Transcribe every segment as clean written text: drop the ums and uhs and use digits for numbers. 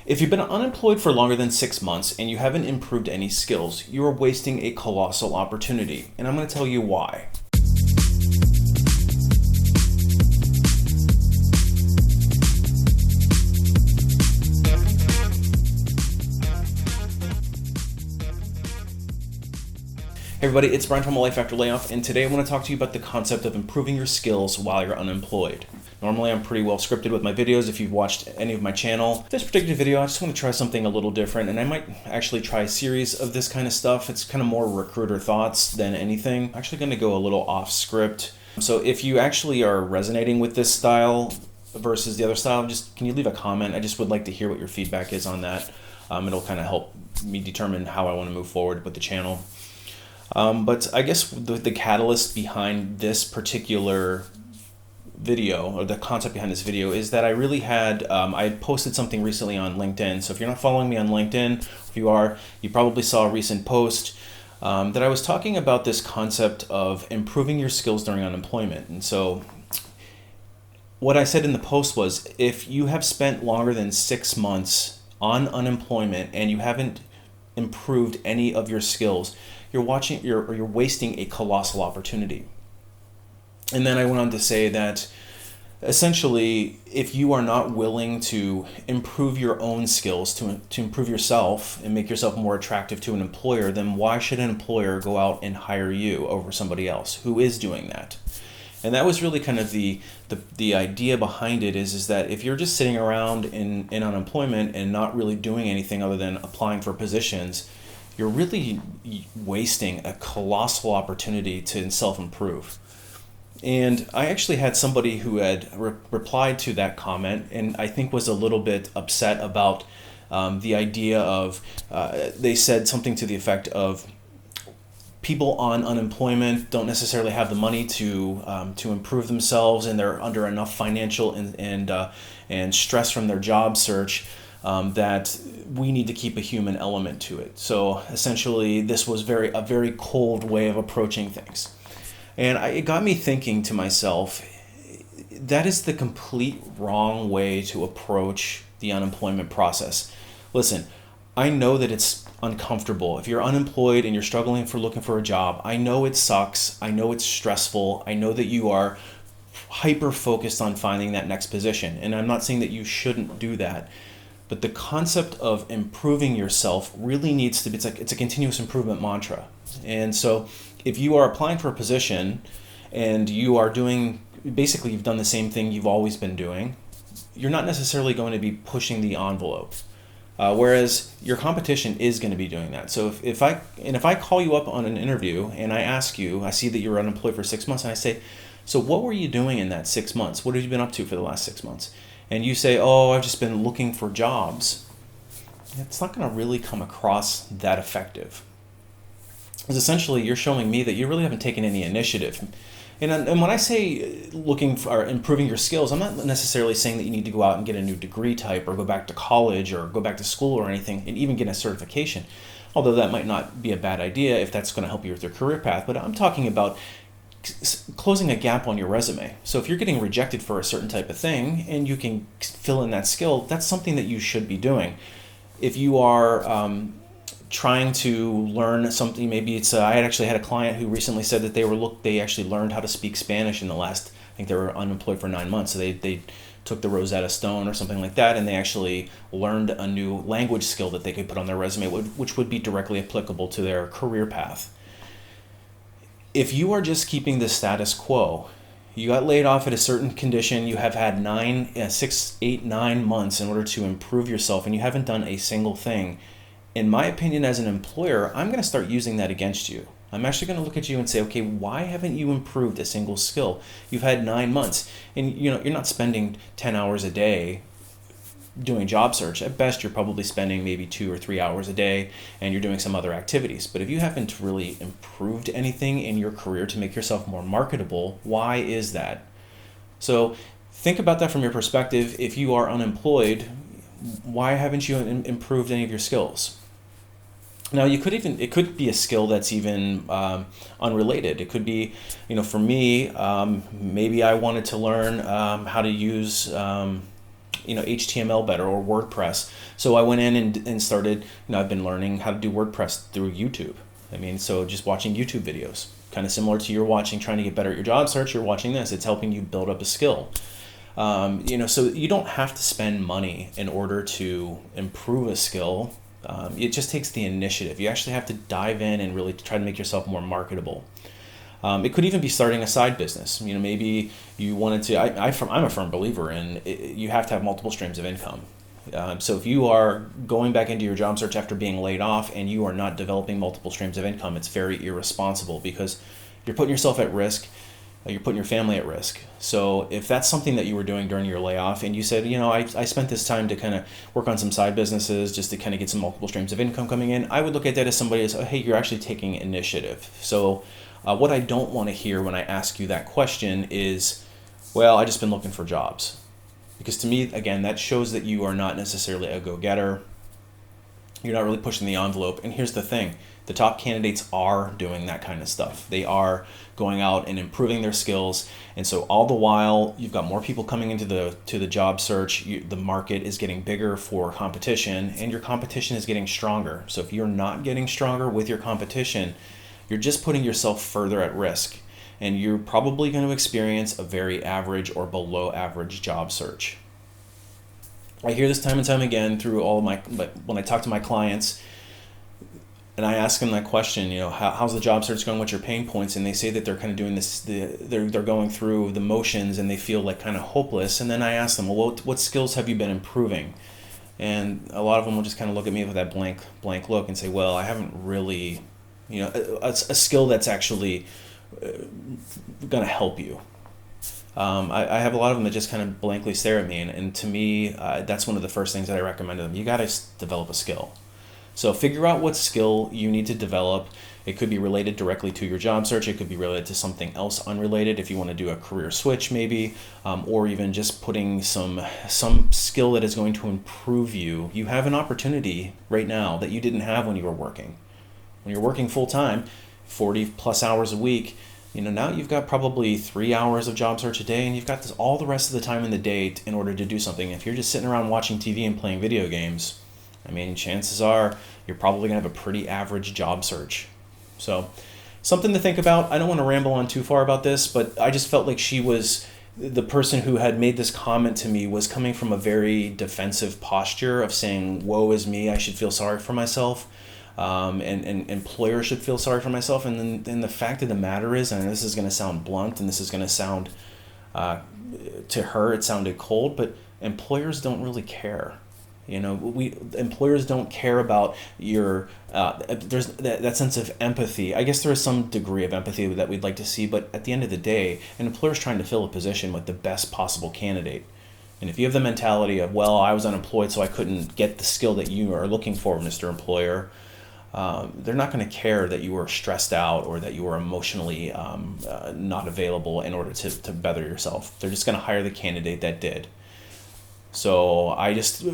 If you've been unemployed for longer than 6 months and you haven't improved any skills, you are wasting a colossal opportunity, and I'm going to tell you why. Hey everybody, it's Brian from Life After Layoff, and today I want to talk to you about the concept of improving your skills while you're unemployed. Normally I'm pretty well scripted with my videos if you've watched any of my channel. This particular video, I just want to try something a little different, and I might actually try a series of this kind of stuff. It's kind of more recruiter thoughts than anything. I'm actually going to go a little off script. So if you actually are resonating with this style versus the other style, can you leave a comment? I just would like to hear what your feedback is on that. It'll kind of help me determine how I want to move forward with the channel. But I guess the catalyst behind this particular video, or the concept behind this video, is that I really had, I had posted something recently on LinkedIn. So if you're not following me on LinkedIn, if you are, you probably saw a recent post that I was talking about this concept of improving your skills during unemployment. And so what I said in the post was, if you have spent longer than 6 months on unemployment and you haven't improved any of your skills, you're wasting a colossal opportunity. And then I went on to say that essentially, if you are not willing to improve your own skills, to improve yourself and make yourself more attractive to an employer, then why should an employer go out and hire you over somebody else who is doing that? And that was really kind of the idea behind it, is that if you're just sitting around in unemployment and not really doing anything other than applying for positions, you're really wasting a colossal opportunity to self-improve. And I actually had somebody who had replied to that comment, and I think was a little bit upset about the idea of, they said something to the effect of, people on unemployment don't necessarily have the money to improve themselves, and they're under enough financial and stress from their job search that we need to keep a human element to it. So essentially, this was a very cold way of approaching things. And it got me thinking to myself, that is the complete wrong way to approach the unemployment process. Listen, I know that it's uncomfortable. If you're unemployed and you're looking for a job, I know it sucks. I know it's stressful. I know that you are hyper focused on finding that next position. And I'm not saying that you shouldn't do that. But the concept of improving yourself really needs to be, it's a continuous improvement mantra. And so if you are applying for a position and you are basically you've done the same thing you've always been doing, you're not necessarily going to be pushing the envelope. Whereas your competition is going to be doing that. So if I call you up on an interview and I ask you, I see that you're unemployed for 6 months, and I say, so what were you doing in that 6 months? What have you been up to for the last 6 months? And you say, oh, I've just been looking for jobs. It's not going to really come across that effective. Because essentially you're showing me that you really haven't taken any initiative. And when I say looking for or improving your skills, I'm not necessarily saying that you need to go out and get a new degree type or go back to college or go back to school or anything and even get a certification. Although that might not be a bad idea if that's going to help you with your career path. But I'm talking about closing a gap on your resume. So if you're getting rejected for a certain type of thing and you can fill in that skill, that's something that you should be doing. If you are trying to learn something, maybe it's I had actually had a client who recently said that they actually learned how to speak Spanish in the last, I think they were unemployed for 9 months, so they took the Rosetta Stone or something like that, and they actually learned a new language skill that they could put on their resume, which would be directly applicable to their career path. If you are just keeping the status quo, you got laid off at a certain condition, you have had 6, 8, 9 months in order to improve yourself, and you haven't done a single thing, in my opinion, as an employer, I'm going to start using that against you. I'm actually going to look at you and say, okay, why haven't you improved a single skill? You've had 9 months, and you're not spending 10 hours a day doing job search. At best, you're probably spending maybe 2 or 3 hours a day, and you're doing some other activities. But if you haven't really improved anything in your career to make yourself more marketable, why is that? So think about that from your perspective. If you are unemployed, why haven't you improved any of your skills? Now, it could be a skill that's even unrelated. It could be, for me, maybe I wanted to learn how to use HTML better or WordPress. So I went in and started, I've been learning how to do WordPress through YouTube. So just watching YouTube videos, kind of similar to trying to get better at your job search, you're watching this. It's helping you build up a skill. So you don't have to spend money in order to improve a skill. It just takes the initiative. You actually have to dive in and really try to make yourself more marketable. It could even be starting a side business. Maybe you wanted to. I'm a firm believer in you have to have multiple streams of income. So if you are going back into your job search after being laid off and you are not developing multiple streams of income, it's very irresponsible because you're putting yourself at risk. You're putting your family at risk. So if that's something that you were doing during your layoff and you said, I spent this time to kind of work on some side businesses just to kind of get some multiple streams of income coming in, I would look at that as somebody as, hey, you're actually taking initiative. So what I don't want to hear when I ask you that question is, well, I just been looking for jobs. Because to me, again, that shows that you are not necessarily a go-getter. You're not really pushing the envelope. And here's the thing. The top candidates are doing that kind of stuff. They are going out and improving their skills. And so all the while, you've got more people coming into the job search. The market is getting bigger for competition, and your competition is getting stronger. So if you're not getting stronger with your competition, you're just putting yourself further at risk. And you're probably going to experience a very average or below average job search. I hear this time and time again through when I talk to my clients and I ask them that question, how's the job search going? What's your pain points? And they say that they're kind of doing this, they're going through the motions and they feel like kind of hopeless. And then I ask them, well, what skills have you been improving? And a lot of them will just kind of look at me with that blank look and say, well, I haven't really, a skill that's actually going to help you. I have a lot of them that just kind of blankly stare at me, and to me, that's one of the first things that I recommend to them. You got to develop a skill. So figure out what skill you need to develop. It could be related directly to your job search. It could be related to something else unrelated if you want to do a career switch maybe, or even just putting some skill that is going to improve you. You have an opportunity right now that you didn't have when you were working. When you're working full time, 40 plus hours a week, now you've got probably 3 hours of job search a day, and you've got all the rest of the time in the day in order to do something. If you're just sitting around watching TV and playing video games, chances are you're probably going to have a pretty average job search. So something to think about. I don't want to ramble on too far about this, but I just felt like the person who had made this comment to me was coming from a very defensive posture of saying, woe is me, I should feel sorry for myself. And employers should feel sorry for myself. And then the fact of the matter is, and this is going to sound blunt, and this is going to sound, to her, it sounded cold, but employers don't really care. Employers don't care about your, there's that sense of empathy. I guess there is some degree of empathy that we'd like to see, but at the end of the day, an employer is trying to fill a position with the best possible candidate. And if you have the mentality of, well, I was unemployed, so I couldn't get the skill that you are looking for, Mr. Employer, they're not going to care that you were stressed out or that you were emotionally not available in order to better yourself. They're just going to hire the candidate that did. So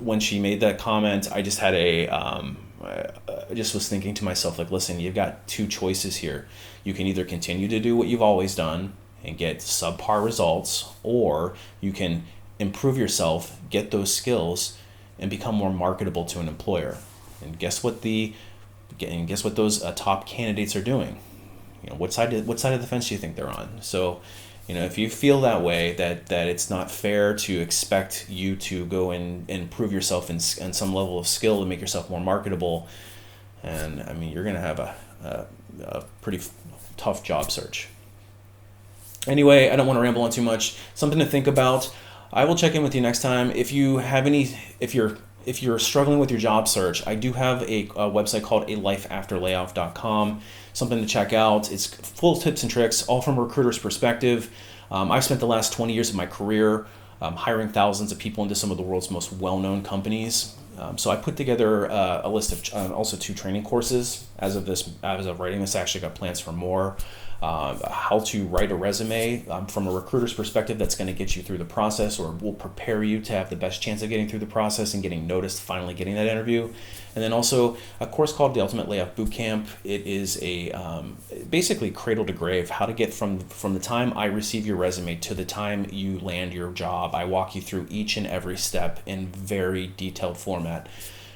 when she made that comment, I just had I just was thinking to myself, like, listen, you've got two choices here. You can either continue to do what you've always done and get subpar results, or you can improve yourself, get those skills, and become more marketable to an employer. And guess what those top candidates are doing? What side of the fence do you think they're on? So, if you feel that way, that it's not fair to expect you to go and improve yourself in some level of skill to make yourself more marketable, and you're going to have a pretty tough job search. Anyway, I don't want to ramble on too much. Something to think about. I will check in with you next time. If you're struggling with your job search, I do have a website called layoff-free.com. Something to check out. It's full of tips and tricks, all from a recruiter's perspective. I've spent the last 20 years of my career hiring thousands of people into some of the world's most well-known companies. So I put together a list of also 2 training courses. As of writing this, I actually got plans for more. how to write a resume from a recruiter's perspective that's going to get you through the process, or will prepare you to have the best chance of getting through the process and getting noticed, finally getting that interview. And then also a course called the Ultimate Layoff Bootcamp. It is a basically cradle to grave, how to get from the time I receive your resume to the time you land your job. I walk you through each and every step in very detailed format.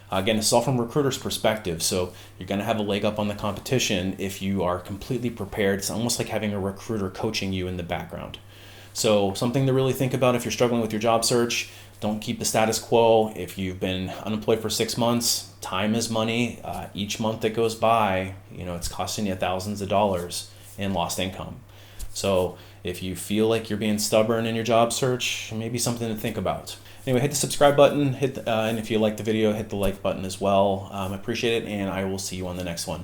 Again, it's all from a recruiter's perspective, so you're going to have a leg up on the competition if you are completely prepared. It's almost like having a recruiter coaching you in the background. So something to really think about if you're struggling with your job search. Don't keep the status quo. If you've been unemployed for 6 months, time is money. Each month that goes by, it's costing you thousands of dollars in lost income. So if you feel like you're being stubborn in your job search, maybe something to think about. Anyway, hit the subscribe button, and if you like the video, hit the like button as well. I appreciate it, and I will see you on the next one.